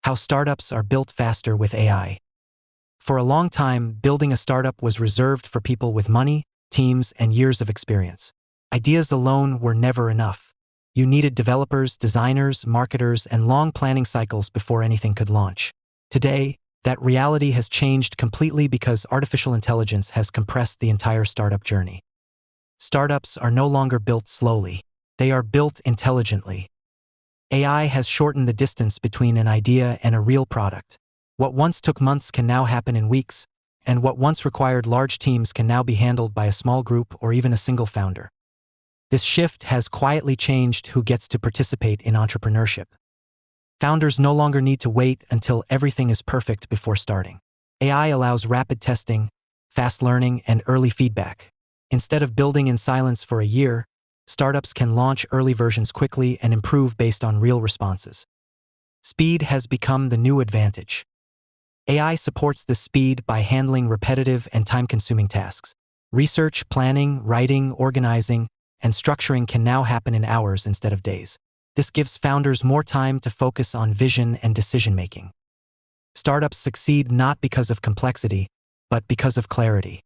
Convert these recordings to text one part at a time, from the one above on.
How startups are built faster with AI. For a long time, building a startup was reserved for people with money, teams, and years of experience. Ideas alone were never enough. You needed developers, designers, marketers, and long planning cycles before anything could launch. Today, that reality has changed completely because artificial intelligence has compressed the entire startup journey. Startups are no longer built slowly. They are built intelligently. AI has shortened the distance between an idea and a real product. What once took months can now happen in weeks, and what once required large teams can now be handled by a small group or even a single founder. This shift has quietly changed who gets to participate in entrepreneurship. Founders no longer need to wait until everything is perfect before starting. AI allows rapid testing, fast learning, and early feedback. Instead of building in silence for a year, startups can launch early versions quickly and improve based on real responses. Speed has become the new advantage. AI supports this speed by handling repetitive and time-consuming tasks. Research, planning, writing, organizing, and structuring can now happen in hours instead of days. This gives founders more time to focus on vision and decision-making. Startups succeed not because of complexity, but because of clarity.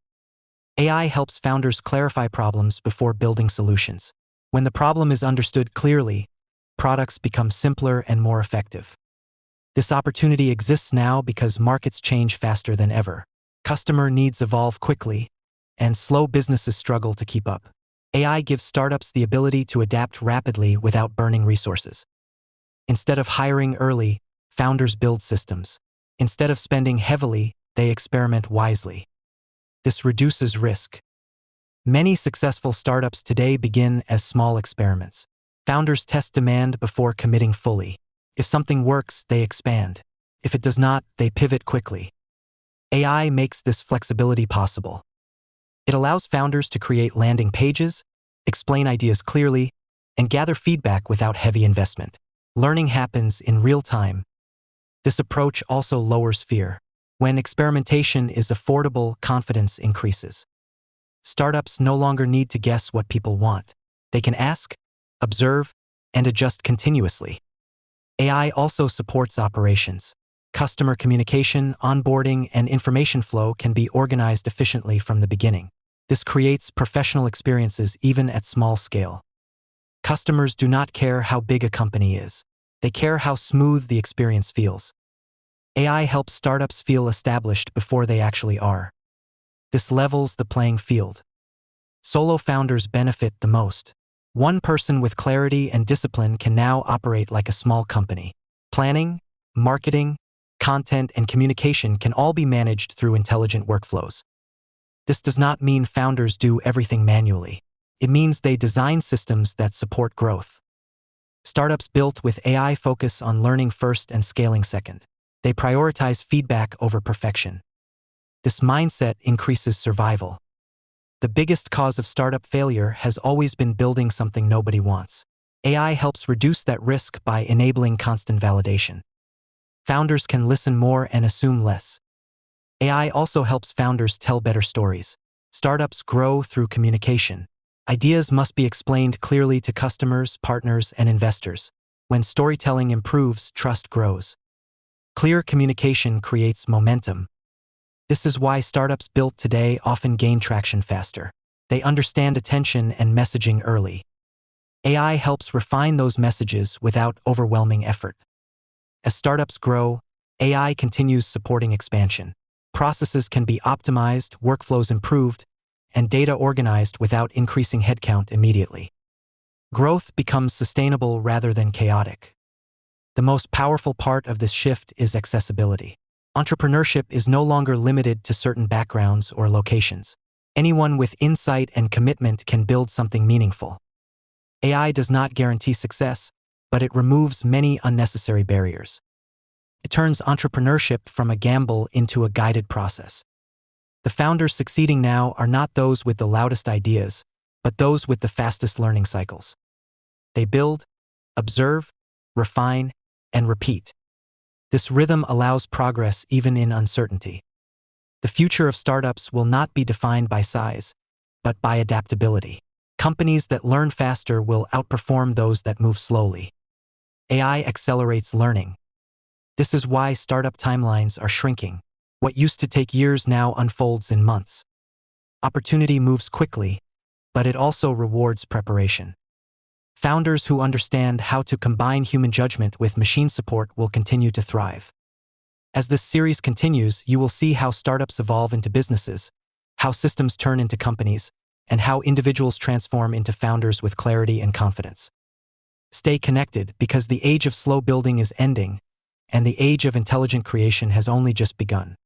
AI helps founders clarify problems before building solutions. When the problem is understood clearly, products become simpler and more effective. This opportunity exists now because markets change faster than ever. Customer needs evolve quickly, and slow businesses struggle to keep up. AI gives startups the ability to adapt rapidly without burning resources. Instead of hiring early, founders build systems. Instead of spending heavily, they experiment wisely. This reduces risk. Many successful startups today begin as small experiments. Founders test demand before committing fully. If something works, they expand. If it does not, they pivot quickly. AI makes this flexibility possible. It allows founders to create landing pages, explain ideas clearly, and gather feedback without heavy investment. Learning happens in real time. This approach also lowers fear. When experimentation is affordable, confidence increases. Startups no longer need to guess what people want. They can ask, observe, and adjust continuously. AI also supports operations. Customer communication, onboarding, and information flow can be organized efficiently from the beginning. This creates professional experiences even at small scale. Customers do not care how big a company is. They care how smooth the experience feels. AI helps startups feel established before they actually are. This levels the playing field. Solo founders benefit the most. One person with clarity and discipline can now operate like a small company. Planning, marketing, content, and communication can all be managed through intelligent workflows. This does not mean founders do everything manually. It means they design systems that support growth. Startups built with AI focus on learning first and scaling second. They prioritize feedback over perfection. This mindset increases survival. The biggest cause of startup failure has always been building something nobody wants. AI helps reduce that risk by enabling constant validation. Founders can listen more and assume less. AI also helps founders tell better stories. Startups grow through communication. Ideas must be explained clearly to customers, partners, and investors. When storytelling improves, trust grows. Clear communication creates momentum. This is why startups built today often gain traction faster. They understand attention and messaging early. AI helps refine those messages without overwhelming effort. As startups grow, AI continues supporting expansion. Processes can be optimized, workflows improved, and data organized without increasing headcount immediately. Growth becomes sustainable rather than chaotic. The most powerful part of this shift is accessibility. Entrepreneurship is no longer limited to certain backgrounds or locations. Anyone with insight and commitment can build something meaningful. AI does not guarantee success, but it removes many unnecessary barriers. It turns entrepreneurship from a gamble into a guided process. The founders succeeding now are not those with the loudest ideas, but those with the fastest learning cycles. They build, observe, refine, and repeat. This rhythm allows progress even in uncertainty. The future of startups will not be defined by size, but by adaptability. Companies that learn faster will outperform those that move slowly. AI accelerates learning. This is why startup timelines are shrinking. What used to take years now unfolds in months. Opportunity moves quickly, but it also rewards preparation. Founders who understand how to combine human judgment with machine support will continue to thrive. As this series continues, you will see how startups evolve into businesses, how systems turn into companies, and how individuals transform into founders with clarity and confidence. Stay connected because the age of slow building is ending, and the age of intelligent creation has only just begun.